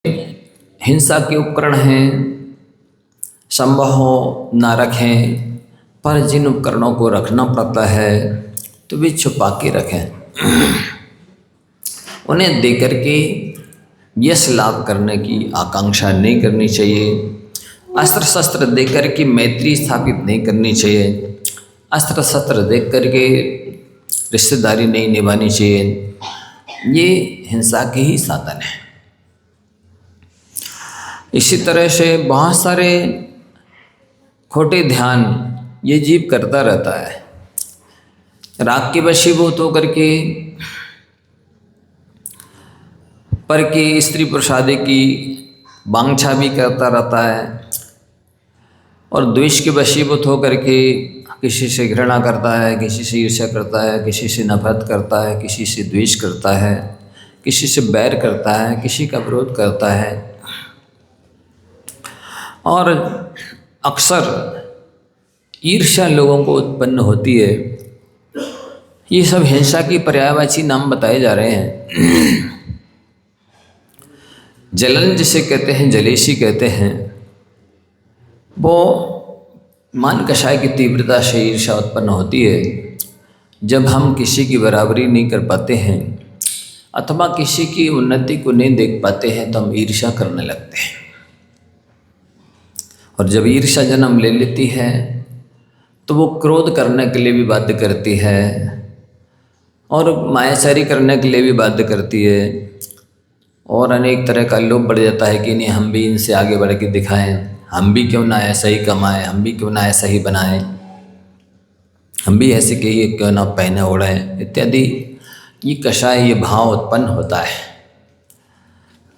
हिंसा के उपकरण हैं, संभव हो ना रखें, पर जिन उपकरणों को रखना पड़ता है तो वे छुपा के रखें। उन्हें देकर के यश लाभ करने की आकांक्षा नहीं करनी चाहिए। अस्त्र शस्त्र देकर के मैत्री स्थापित नहीं करनी चाहिए। अस्त्र शस्त्र देख करके रिश्तेदारी नहीं निभानी चाहिए। ये हिंसा के ही साधन है। इसी तरह से बहुत सारे खोटे ध्यान ये जीव करता रहता है। राग के वशीभूत होकर के पर की स्त्री पुरुष आदि की वांछा भी करता रहता है, और द्वेष के वशीभूत होकर के किसी से घृणा करता है, किसी से ईर्ष्या करता है, किसी से नफरत करता है, किसी से द्वेष करता है, किसी से बैर करता है, किसी का विरोध करता है। और अक्सर ईर्ष्या लोगों को उत्पन्न होती है। ये सब हिंसा की पर्यायवाची नाम बताए जा रहे हैं। जलन जिसे कहते हैं, जलेशी कहते हैं, वो मान कषाय की तीव्रता से ईर्ष्या उत्पन्न होती है जब हम किसी की बराबरी नहीं कर पाते हैं अथवा किसी की उन्नति को नहीं देख पाते हैं, तो हम ईर्ष्या करने लगते हैं। और जब ईर्ष्या जन्म ले लेती है तो वो क्रोध करने के लिए भी बाध्य करती है और मायाचारी करने के लिए भी बाध्य करती है, और अनेक तरह का लोभ बढ़ जाता है कि नहीं, हम भी इनसे आगे बढ़ के दिखाएं, हम भी क्यों ना ऐसा ही कमाएं, हम भी क्यों ना ऐसा ही बनाएं, हम भी ऐसे के ही क्यों ना पहने ओढ़ें इत्यादि। ये कषाय, ये भाव उत्पन्न होता है।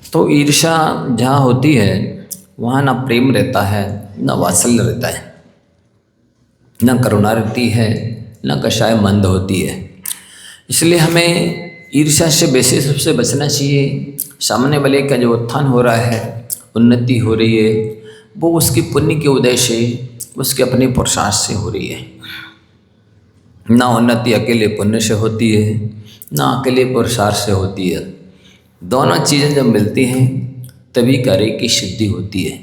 तो ईर्ष्या जहाँ होती है वहाँ ना प्रेम रहता है, ना वात्सल्य रहता है, ना करुणा रहती है, ना कषाय मंद होती है। इसलिए हमें ईर्ष्या से विशेष रूप से बचना चाहिए। सामने वाले का जो उत्थान हो रहा है, उन्नति हो रही है, वो उसकी पुण्य के उदय से, उसके अपने पुरुषार्थ से हो रही है। ना उन्नति अकेले पुण्य से होती है, ना अकेले पुरुषार्थ से होती है। दोनों चीज़ें जब मिलती हैं तभी कार्य की सिद्धि होती है।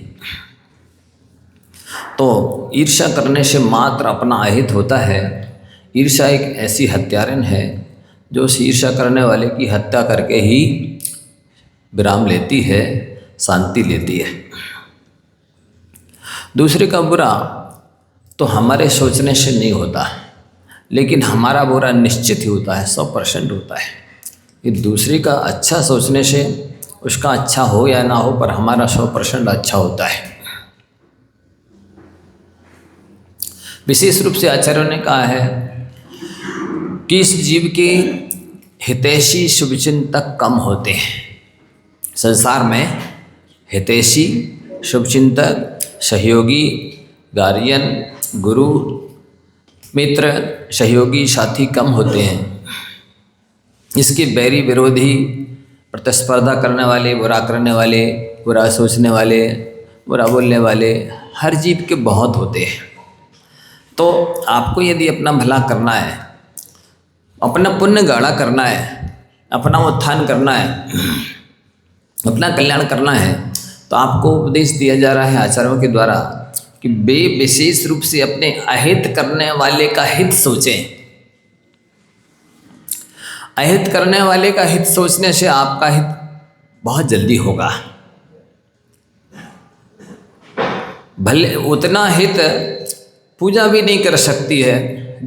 तो ईर्ष्या करने से मात्र अपना अहित होता है। ईर्ष्या एक ऐसी हत्यारण है जो उस ईर्ष्या करने वाले की हत्या करके ही विराम लेती है, शांति लेती है। दूसरे का बुरा तो हमारे सोचने से नहीं होता, लेकिन हमारा बुरा निश्चित ही होता है, 100% होता है। कि दूसरे का अच्छा सोचने से उसका अच्छा हो या ना हो, पर हमारा 100% अच्छा होता है। विशेष रूप से आचार्यों ने कहा है कि इस जीव के हितैषी शुभचिंतक कम होते हैं। संसार में हितैषी, शुभचिंतक, सहयोगी, गार्जियन, गुरु, मित्र, सहयोगी, साथी कम होते हैं। इसके बैरी, विरोधी, प्रतिस्पर्धा करने वाले, बुरा करने वाले, बुरा सोचने वाले, बुरा बोलने वाले हर जीव के बहुत होते हैं। तो आपको यदि अपना भला करना है, अपना पुण्य गाढ़ा करना है, अपना उत्थान करना है, अपना कल्याण करना है, तो आपको उपदेश दिया जा रहा है आचार्यों के द्वारा कि वे विशेष रूप से अपने अहित करने वाले का हित सोचें। अहित करने वाले का हित सोचने से आपका हित बहुत जल्दी होगा। भले उतना हित पूजा भी नहीं कर सकती है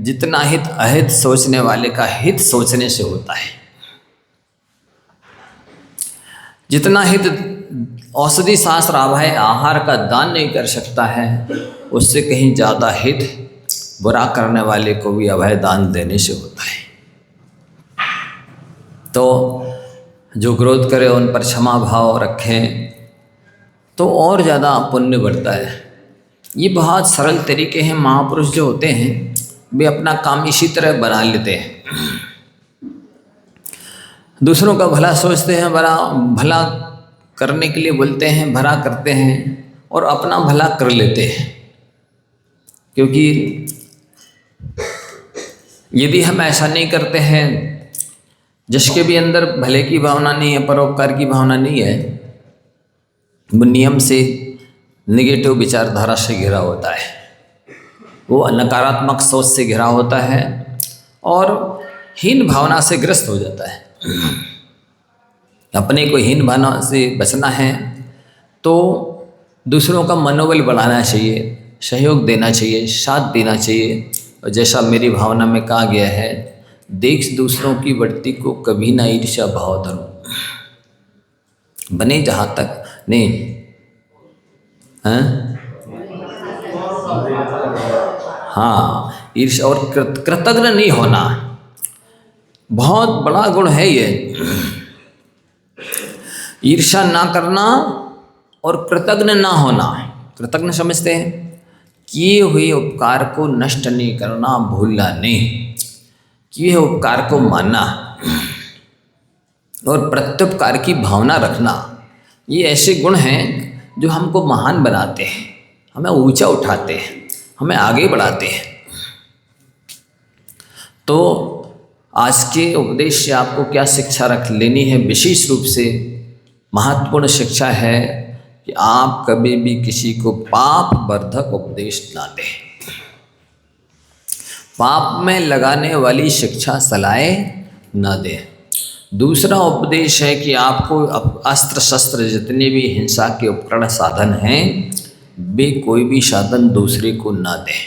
जितना हित अहित सोचने वाले का हित सोचने से होता है। जितना हित औषधि शास्त्र अभय आहार का दान नहीं कर सकता है, उससे कहीं ज़्यादा हित बुरा करने वाले को भी अभय दान देने से होता है। तो जो क्रोध करे उन पर क्षमा भाव रखें तो और ज़्यादा पुण्य बढ़ता है। ये बहुत सरल तरीके हैं। महापुरुष जो होते हैं वे अपना काम इसी तरह बना लेते हैं। दूसरों का भला सोचते हैं, बड़ा भला करने के लिए बोलते हैं, भला करते हैं और अपना भला कर लेते हैं। क्योंकि यदि हम ऐसा नहीं करते हैं, जिसके भी अंदर भले की भावना नहीं है, परोपकार की भावना नहीं है, वो नियम से, निगेटिव विचारधारा से घिरा होता है, वो नकारात्मक सोच से घिरा होता है और हीन भावना से ग्रस्त हो जाता है। अपने को हीन भावना से बचना है तो दूसरों का मनोबल बढ़ाना चाहिए, सहयोग देना चाहिए, साथ देना चाहिए। और जैसा मेरी भावना में कहा गया है, देख दूसरों की बढ़ती को कभी ना ईर्ष्या भाव धरो, बने जहाँ तक नहीं। हाँ, ईर्ष्या और कृतज्ञ नहीं होना बहुत बड़ा गुण है ये। ईर्ष्या ना करना और कृतज्ञ ना होना। कृतज्ञ समझते हैं, किए हुए उपकार को नष्ट नहीं करना, भूलना नहीं, किए हुए उपकार को मानना और प्रत्युपकार की भावना रखना। ये ऐसे गुण हैं जो हमको महान बनाते हैं, हमें ऊंचा उठाते हैं, हमें आगे बढ़ाते हैं। तो आज के उपदेश से आपको क्या शिक्षा रख लेनी है? विशेष रूप से महत्वपूर्ण शिक्षा है कि आप कभी भी किसी को पाप वर्धक उपदेश ना दें। पाप में लगाने वाली शिक्षा सलाहें न दें। दूसरा उपदेश है कि आपको अस्त्र शस्त्र जितने भी हिंसा के उपकरण साधन हैं, वे कोई भी साधन दूसरे को न दें।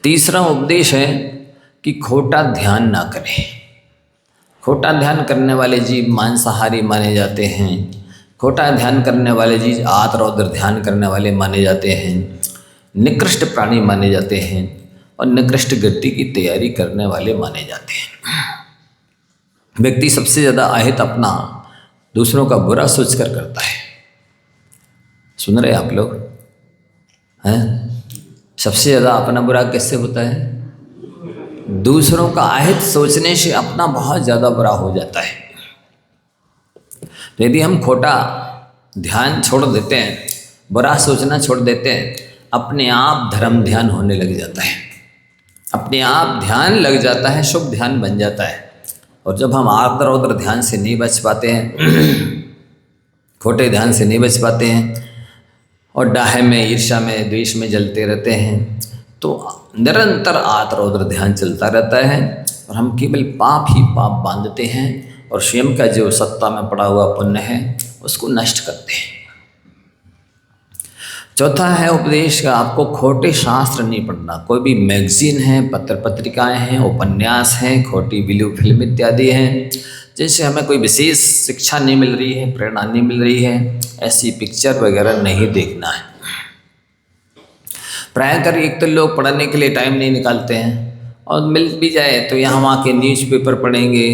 तीसरा उपदेश है कि खोटा ध्यान ना करें। खोटा ध्यान करने वाले जीव मांसाहारी माने जाते हैं। खोटा ध्यान करने वाले जीव आत रौद्र ध्यान करने वाले माने जाते हैं, निकृष्ट प्राणी माने जाते हैं और निकृष्ट गति की तैयारी करने वाले माने जाते हैं। व्यक्ति सबसे ज़्यादा अहित अपना दूसरों का बुरा सोचकर करता है। सुन रहे आप लोग हैं? सबसे ज़्यादा अपना बुरा कैसे होता है? दूसरों का अहित सोचने से अपना बहुत ज़्यादा बुरा हो जाता है। यदि हम खोटा ध्यान छोड़ देते हैं, बुरा सोचना छोड़ देते हैं, अपने आप धर्म ध्यान होने लग जाता है, अपने आप ध्यान लग जाता है, शुभ ध्यान बन जाता है। और जब हम आदर उधर ध्यान से नहीं बच पाते हैं, खोटे ध्यान से नहीं बच पाते हैं और डाहे में, ईर्ष्या में, द्वेष में जलते रहते हैं, तो निरंतर आदर उधर ध्यान चलता रहता है और हम केवल पाप ही पाप बांधते हैं और स्वयं का जो सत्ता में पड़ा हुआ पुण्य है उसको नष्ट करते हैं। चौथा है उपदेश का, आपको खोटे शास्त्र नहीं पढ़ना। कोई भी मैगजीन है, पत्र पत्रिकाएं हैं, उपन्यास हैं, खोटी वीडियो फिल्म इत्यादि हैं, जिनसे हमें कोई विशेष शिक्षा नहीं मिल रही है, प्रेरणा नहीं मिल रही है, ऐसी पिक्चर वगैरह नहीं देखना है। प्राय कर एक तो लोग पढ़ने के लिए टाइम नहीं निकालते हैं और मिल भी जाए तो यहाँ वहाँ के न्यूज़पेपर पढ़ेंगे,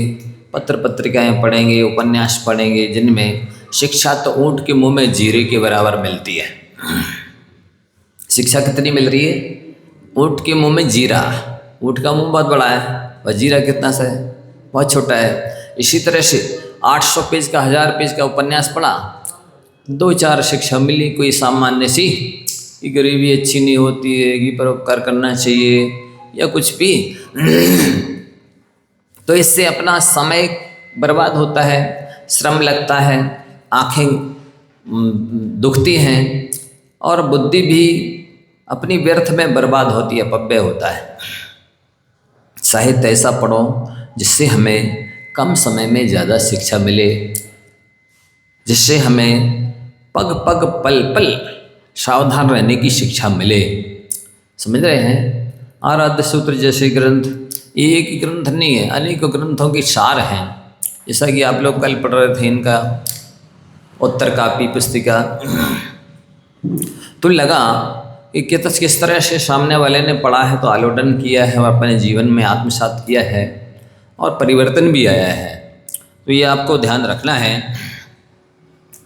पत्र पत्रिकाएं पढ़ेंगे, उपन्यास पढ़ेंगे, जिनमें शिक्षा तो ऊँट के मुंह में जीरे के बराबर मिलती है। शिक्षा कितनी मिल रही है? ऊँट के मुंह में जीरा। ऊँट का मुंह बहुत बड़ा है और जीरा कितना सा है? बहुत छोटा है। इसी तरह से 800 पेज का, 1000 पेज का उपन्यास पढ़ा, 2-4 शिक्षा मिली कोई सामान्य सी, कि गरीबी अच्छी नहीं होती है, कि परोपकार करना चाहिए या कुछ भी, तो इससे अपना समय बर्बाद होता है, श्रम लगता है, आँखें दुखती हैं और बुद्धि भी अपनी व्यर्थ में बर्बाद होती है, अपव्यय होता है। साहित्य ऐसा पढ़ो जिससे हमें कम समय में ज़्यादा शिक्षा मिले, जिससे हमें पग पग पल पल सावधान रहने की शिक्षा मिले। समझ रहे हैं? आराध्य सूत्र जैसे ग्रंथ एक ही ग्रंथ नहीं है, अनेकों ग्रंथों के सार हैं। जैसा कि आप लोग कल पढ़ रहे थे इनका उत्तर कापी पुस्तिका, तो लगा कि किस तरह से सामने वाले ने पढ़ा है तो आलोडन किया है और अपने जीवन में आत्मसात किया है और परिवर्तन भी आया है। तो ये आपको ध्यान रखना है,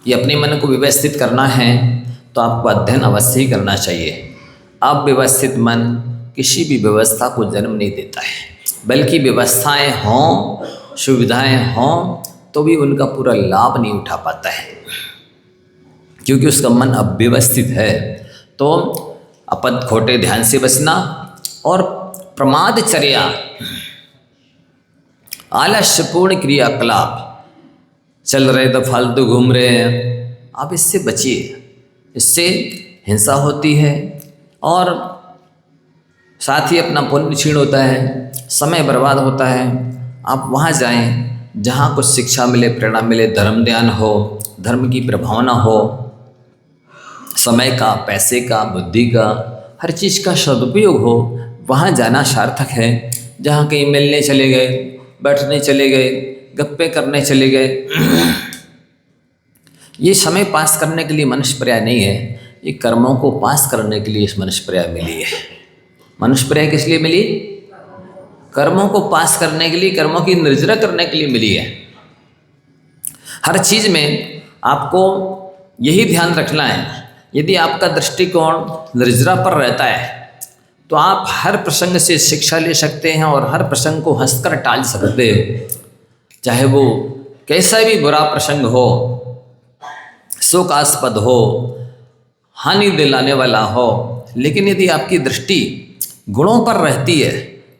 ये अपने मन को व्यवस्थित करना है, तो आपको अध्ययन अवश्य ही करना चाहिए। अव्यवस्थित मन किसी भी व्यवस्था को जन्म नहीं देता है, बल्कि व्यवस्थाएं हों, सुविधाएं हों, तो भी उनका पूरा लाभ नहीं उठा पाता है, क्योंकि उसका मन अव्यवस्थित है। तो अपन खोटे ध्यान से बचना और प्रमादचर्या, आलस्यपूर्ण क्रियाकलाप, चल रहे तो फालतू घूम रहे हैं, आप इससे बचिए। इससे हिंसा होती है और साथ ही अपना पुण्य क्षीण होता है, समय बर्बाद होता है। आप वहाँ जाएं जहाँ कुछ शिक्षा मिले, प्रेरणा मिले, धर्म ध्यान हो, धर्म की प्रभावना हो, समय का, पैसे का, बुद्धि का, हर चीज़ का सदुपयोग हो। वहाँ जाना सार्थक है। जहाँ कहीं मिलने चले गए, बैठने चले गए, गप्पे करने चले गए, ये समय पास करने के लिए मनुष्य पर्याय नहीं है। ये कर्मों को पास करने के लिए इस मनुष्य पर्याय मिली है। मनुष्य पर्याय किस लिए मिली? कर्मों को पास करने के लिए, कर्मों की निर्जरा करने के लिए मिली है। हर चीज़ में आपको यही ध्यान रखना है, यदि आपका दृष्टिकोण निर्जरा पर रहता है तो आप हर प्रसंग से शिक्षा ले सकते हैं और हर प्रसंग को हंसकर टाल सकते हो, चाहे वो कैसा भी बुरा प्रसंग हो, शोकास्पद हो, हानि दिलाने वाला हो। लेकिन यदि आपकी दृष्टि गुणों पर रहती है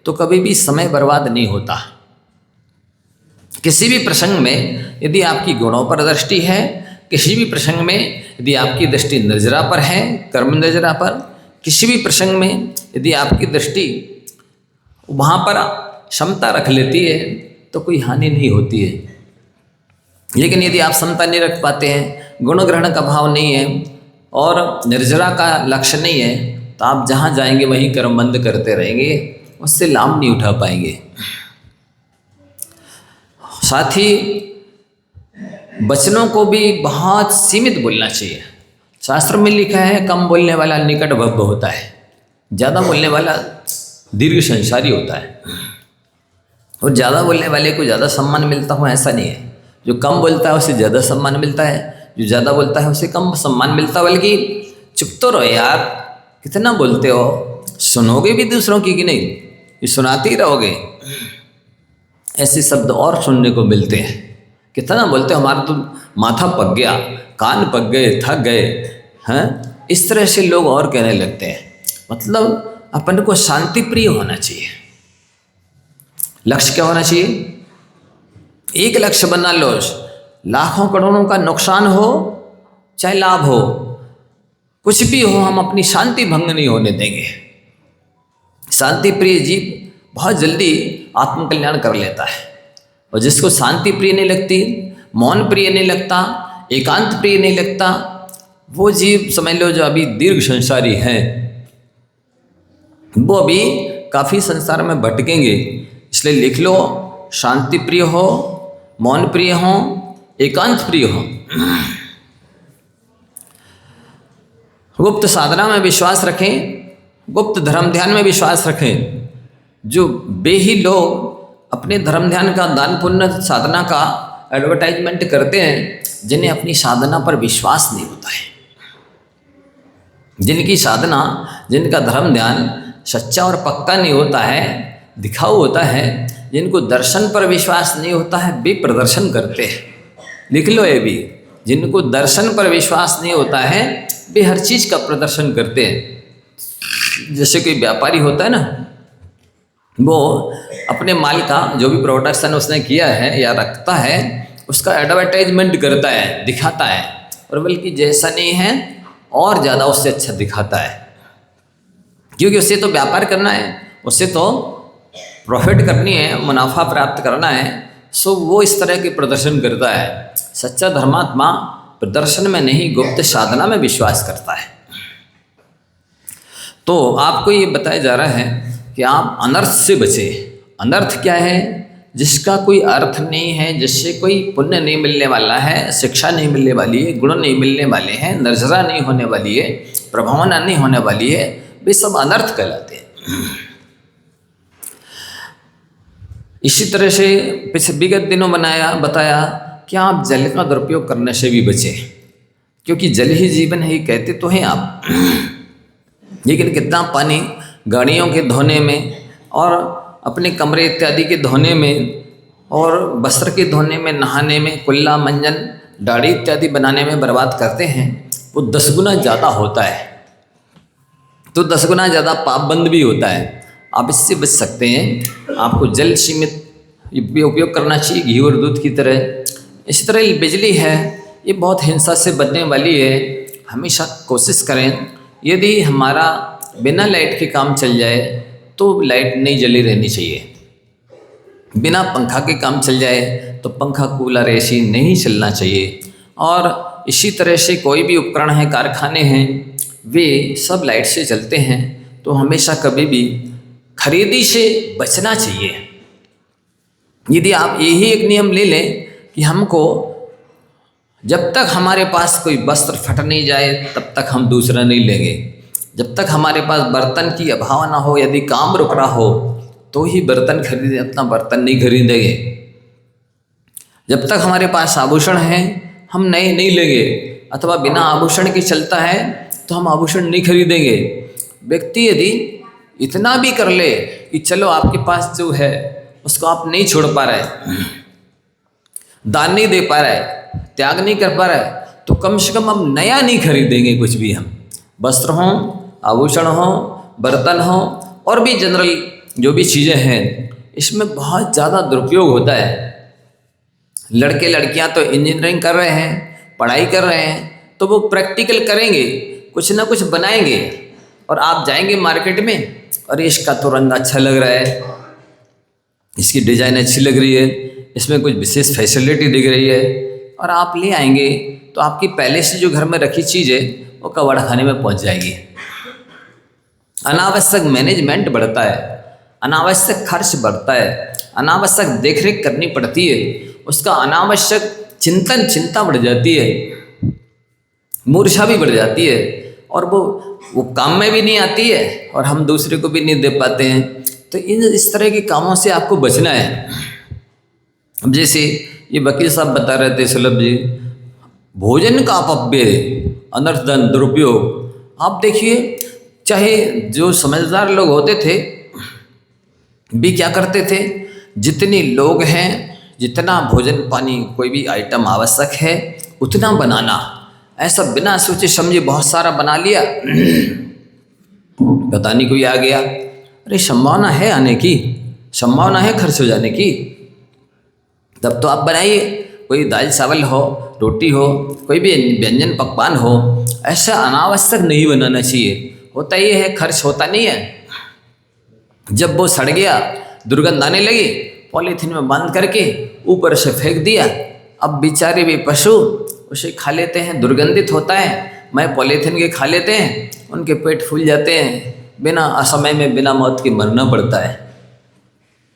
तो कभी भी समय बर्बाद नहीं होता। किसी भी प्रसंग में यदि आपकी गुणों पर दृष्टि है, किसी भी प्रसंग में यदि आपकी दृष्टि निर्जरा पर है, कर्म निर्जरा पर, किसी भी प्रसंग में यदि आपकी दृष्टि वहाँ पर क्षमता रख लेती है तो कोई हानि नहीं होती है। लेकिन यदि आप क्षमता नहीं रख पाते हैं, गुण ग्रहण का भाव नहीं है और निर्जरा का लक्ष्य नहीं है, तो आप जहाँ जाएंगे वहीं कर्म बंद करते रहेंगे, उससे लाभ नहीं उठा पाएंगे। साथ ही वचनों को भी बहुत सीमित बोलना चाहिए। शास्त्र में लिखा है कम बोलने वाला निकट भव्य होता है, ज़्यादा बोलने वाला दीर्घ संसारी होता है। और ज़्यादा बोलने वाले को ज़्यादा सम्मान मिलता हो ऐसा नहीं है। जो कम बोलता है उसे ज़्यादा सम्मान मिलता है, जो ज़्यादा बोलता है उसे कम सम्मान मिलता है। बल्कि चुप तो रहो यार, कितना बोलते हो, सुनोगे भी दूसरों की कि नहीं, ये सुनाते ही रहोगे। ऐसे शब्द और सुनने को मिलते हैं। कितना बोलते हो, हमारा तो माथा पक गया, कान पक गए, थक गए हैं, इस तरह से लोग और कहने लगते हैं। मतलब अपन को शांति प्रिय होना चाहिए। लक्ष्य क्या होना चाहिए? एक लक्ष्य बना लो, लाखों करोड़ों का नुकसान हो चाहे लाभ हो, कुछ भी हो, हम अपनी शांति भंग नहीं होने देंगे। शांति प्रिय जीव बहुत जल्दी आत्मकल्याण कर लेता है। और जिसको शांति प्रिय नहीं लगती, मौन प्रिय नहीं लगता, एकांत प्रिय नहीं लगता, वो जीव समझ लो जो अभी दीर्घ संसारी हैं, वो अभी काफ़ी संसार में भटकेंगे। इसलिए लिख लो, शांति प्रिय हो, मौन प्रिय हो, एकांत प्रिय हो। गुप्त साधना में विश्वास रखें, गुप्त धर्म ध्यान में विश्वास रखें। जो बेही लोग अपने धर्म ध्यान का, दान पुण्य साधना का एडवर्टाइजमेंट करते हैं, जिन्हें अपनी साधना पर विश्वास नहीं होता है, जिनकी साधना, जिनका धर्म ध्यान सच्चा और पक्का नहीं होता है, दिखाऊ होता है, जिनको दर्शन पर विश्वास नहीं होता है, वे प्रदर्शन करते हैं। लिख लो ये भी, जिनको दर्शन पर विश्वास नहीं होता है वे हर चीज़ का प्रदर्शन करते हैं। जैसे कोई व्यापारी होता है ना, वो अपने माल का जो भी प्रोडक्शन उसने किया है या रखता है, उसका एडवर्टाइजमेंट करता है, दिखाता है, और बल्कि जैसा नहीं है और ज़्यादा उससे अच्छा दिखाता है। क्योंकि उससे तो व्यापार करना है, उससे तो प्रॉफिट करनी है, मुनाफा प्राप्त करना है। सो वो इस तरह के प्रदर्शन करता है। सच्चा धर्मात्मा प्रदर्शन में नहीं, गुप्त साधना में विश्वास करता है। तो आपको ये बताया जा रहा है कि आप अनर्थ से बचें। अनर्थ क्या है? जिसका कोई अर्थ नहीं है, जिससे कोई पुण्य नहीं मिलने वाला है, शिक्षा नहीं मिलने वाली है, गुण नहीं मिलने वाले हैं, निर्जरा नहीं होने वाली है, प्रभावना नहीं होने वाली है, वे सब अनर्थ कहलाते हैं। इसी तरह से पिछले विगत दिनों बताया कि आप जल का दुरुपयोग करने से भी बचें, क्योंकि जल ही जीवन है, कहते तो हैं आप। लेकिन कितना पानी गाड़ियों के धोने में और अपने कमरे इत्यादि के धोने में और वस्त्र के धोने में, नहाने में, कुल्ला, मंजन, दाढ़ी इत्यादि बनाने में बर्बाद करते हैं, वो 10 गुना ज़्यादा होता है। तो 10 गुना ज़्यादा पापबंद भी होता है। आप इससे बच सकते हैं। आपको जल सीमित उपयोग करना चाहिए, घी और दूध की तरह। इसी तरह बिजली है, ये बहुत हिंसा से बचने वाली है। हमेशा कोशिश करें, यदि हमारा बिना लाइट के काम चल जाए तो लाइट नहीं जली रहनी चाहिए। बिना पंखा के काम चल जाए तो पंखा, कूलर, एसी नहीं चलना चाहिए। और इसी तरह से कोई भी उपकरण है, कारखाने हैं, वे सब लाइट से चलते हैं। तो हमेशा कभी भी खरीदी से बचना चाहिए। यदि आप यही एक नियम ले लें कि हमको जब तक हमारे पास कोई वस्त्र फट नहीं जाए तब तक हम दूसरा नहीं लेंगे, जब तक हमारे पास बर्तन की अभाव ना हो, यदि काम रुक रहा हो तो ही बर्तन खरीदें, अपना बर्तन नहीं खरीदेंगे। जब तक हमारे पास आभूषण हैं हम नए नहीं लेंगे, अथवा बिना आभूषण के चलता है तो हम आभूषण नहीं खरीदेंगे। व्यक्ति यदि इतना भी कर ले कि चलो आपके पास जो है उसको आप नहीं छोड़ पा रहे, दान नहीं दे पा रहे, त्याग नहीं कर पा रहे, तो कम से कम अब नया नहीं खरीदेंगे कुछ भी। हम वस्त्र हों, आभूषण हों, बर्तन हों, और भी जनरल जो भी चीज़ें हैं, इसमें बहुत ज़्यादा दुरुपयोग होता है। लड़के लड़कियां तो इंजीनियरिंग कर रहे हैं, पढ़ाई कर रहे हैं, तो वो प्रैक्टिकल करेंगे, कुछ ना कुछ बनाएंगे, और आप जाएंगे मार्केट में, और इसका तो रंग अच्छा लग रहा है, इसकी डिज़ाइन अच्छी लग रही है, इसमें कुछ विशेष फैसिलिटी दिख रही है, और आप ले आएंगे तो आपकी पहले से जो घर में रखी चीज़ है वो कबाड़ खाने में पहुंच जाएगी। अनावश्यक मैनेजमेंट बढ़ता है, अनावश्यक खर्च बढ़ता है, अनावश्यक देखरेख करनी पड़ती है, उसका अनावश्यक चिंता बढ़ जाती है, मूर्छा भी बढ़ जाती है, और वो काम में भी नहीं आती है, और हम दूसरे को भी नहीं दे पाते हैं। तो इस तरह के कामों से आपको बचना है। अब जैसे ये वकील साहब बता रहे थे, सुलभ जी, भोजन का अपव्यय, अनर्थ धन दुरुपयोग। आप देखिए, चाहे जो समझदार लोग होते थे भी क्या करते थे, जितने लोग हैं, जितना भोजन पानी कोई भी आइटम आवश्यक है उतना बनाना, ऐसा बिना सोचे समझे बहुत सारा बना लिया, पता नहीं कोई आ गया, अरे संभावना है आने की, संभावना है खर्च हो जाने की, तब तो आप बनाइए। कोई दाल चावल हो, रोटी हो, कोई भी व्यंजन पकवान हो, ऐसा अनावश्यक नहीं बनाना चाहिए। होता ये है, खर्च होता नहीं है। जब वो सड़ गया, दुर्गंध आने लगी, पॉलीथीन में बांध करके ऊपर से फेंक दिया। अब बेचारे भी पशु उसे खा लेते हैं, दुर्गंधित होता है, मैं पॉलीथीन के खा लेते हैं, उनके पेट फूल जाते हैं, बिना असमय में बिना मौत के मरना पड़ता है।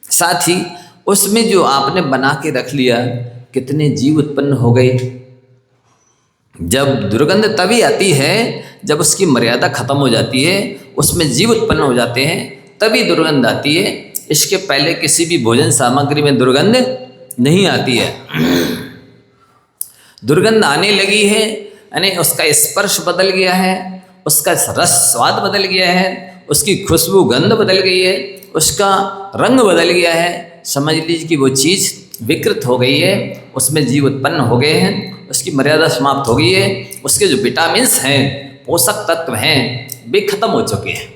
साथ ही उसमें जो आपने बना के रख लिया, कितने जीव उत्पन्न हो गए। जब दुर्गंध तभी आती है जब उसकी मर्यादा खत्म हो जाती है, उसमें जीव उत्पन्न हो जाते हैं, तभी दुर्गंध आती है। इसके पहले किसी भी भोजन सामग्री में दुर्गंध नहीं आती है। दुर्गंध आने लगी है यानी उसका स्पर्श बदल गया है, उसका रस स्वाद बदल गया है, उसकी खुशबू गंध बदल गई है, उसका रंग बदल गया है। समझ लीजिए कि वो चीज़ विकृत हो गई है, उसमें जीव उत्पन्न हो गए हैं, उसकी मर्यादा समाप्त हो गई है, उसके जो विटामिन्स हैं, पोषक तत्व हैं, वे खत्म हो चुके हैं।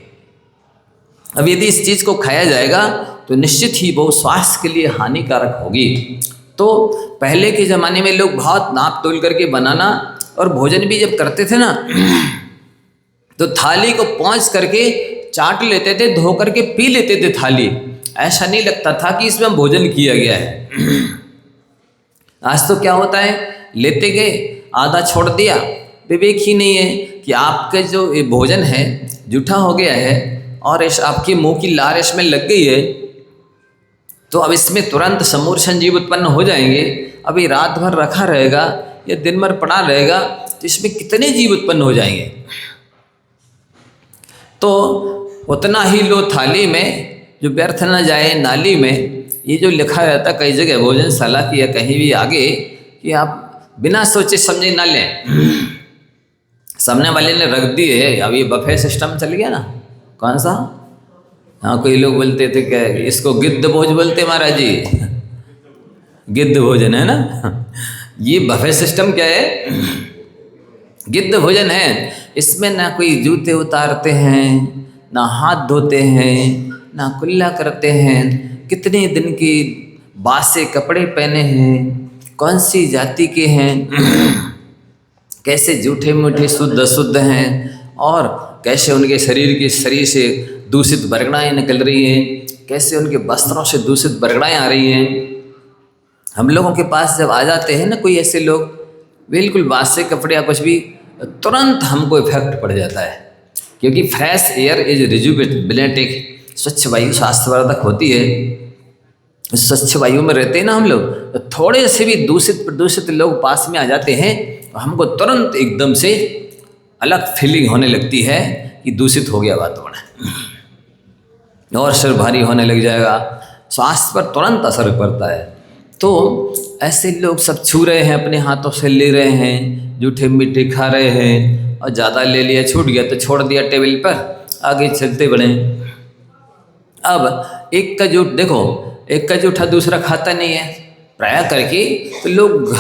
अब यदि इस चीज़ को खाया जाएगा तो निश्चित ही वो स्वास्थ्य के लिए हानिकारक होगी। तो पहले के ज़माने में लोग बहुत नाप तोल करके बनाना और भोजन भी जब करते थे ना, तो थाली को पहुँच करके चाट लेते थे, धो करके पी लेते थे थाली। ऐसा नहीं लगता था कि इसमें भोजन किया गया है। आज तो क्या होता है, लेते गए, आधा छोड़ दिया, विवेक ही नहीं है कि आपके जो ये भोजन है जूठा हो गया है और इस आपकी मुंह की लार इसमें लग गई है, तो अब इसमें तुरंत समूर्छन जीव उत्पन्न हो जाएंगे। अभी रात भर रखा रहेगा या दिन भर पड़ा रहेगा तो इसमें कितने जीव उत्पन्न हो जाएंगे। तो उतना ही लो थाली में, जो व्यर्थ न जाए नाली में। ये जो लिखा रहता कई जगह भोजनशाला की या कहीं भी आगे कि आप बिना सोचे समझे ना लें, सामने वाले ने रख दी है। अब ये बफे सिस्टम चल गया ना, कौन सा, हाँ कोई लोग बोलते थे कि इसको गिद्ध भोज बोलते महाराज जी, गिद्ध भोजन है ना। ये बफे सिस्टम क्या है, गिद्ध भोजन है। इसमें ना कोई जूते उतारते हैं, ना हाथ धोते हैं, ना कुल्ला करते हैं, कितने दिन की बासे कपड़े पहने हैं, कौन सी जाति के हैं, कैसे जूठे मूठे शुद्ध अशुद्ध हैं और कैसे उनके शरीर से दूषित बरगड़ाएँ निकल रही हैं, कैसे उनके वस्त्रों से दूषित बरगड़ाएँ आ रही हैं। हम लोगों के पास जब आ जाते हैं ना कोई ऐसे लोग, बिल्कुल बासी कपड़े या कुछ भी, तुरंत हमको इफेक्ट पड़ जाता है, क्योंकि फ्रेश एयर इज रिजुविनेटिंग, स्वच्छ वायु स्वास्थ्यवर्धक होती है। स्वच्छ वायु में रहते हैं ना हम लोग, तो थोड़े से भी दूषित प्रदूषित लोग पास में आ जाते हैं तो हमको तुरंत एकदम से अलग फीलिंग होने लगती है कि दूषित हो गया वातावरण, और सिर भारी होने लग जाएगा, स्वास्थ्य पर तुरंत असर पड़ता है। तो ऐसे लोग सब छू रहे हैं, अपने हाथों से ले रहे हैं, जूठे मीठे खा रहे हैं, और ज़्यादा ले लिया, छूट गया तो छोड़ दिया टेबल पर, आगे चलते बढ़े। अब एक का जूठ देखो, एक का जूठा दूसरा खाता नहीं है, प्राय करके तो लोग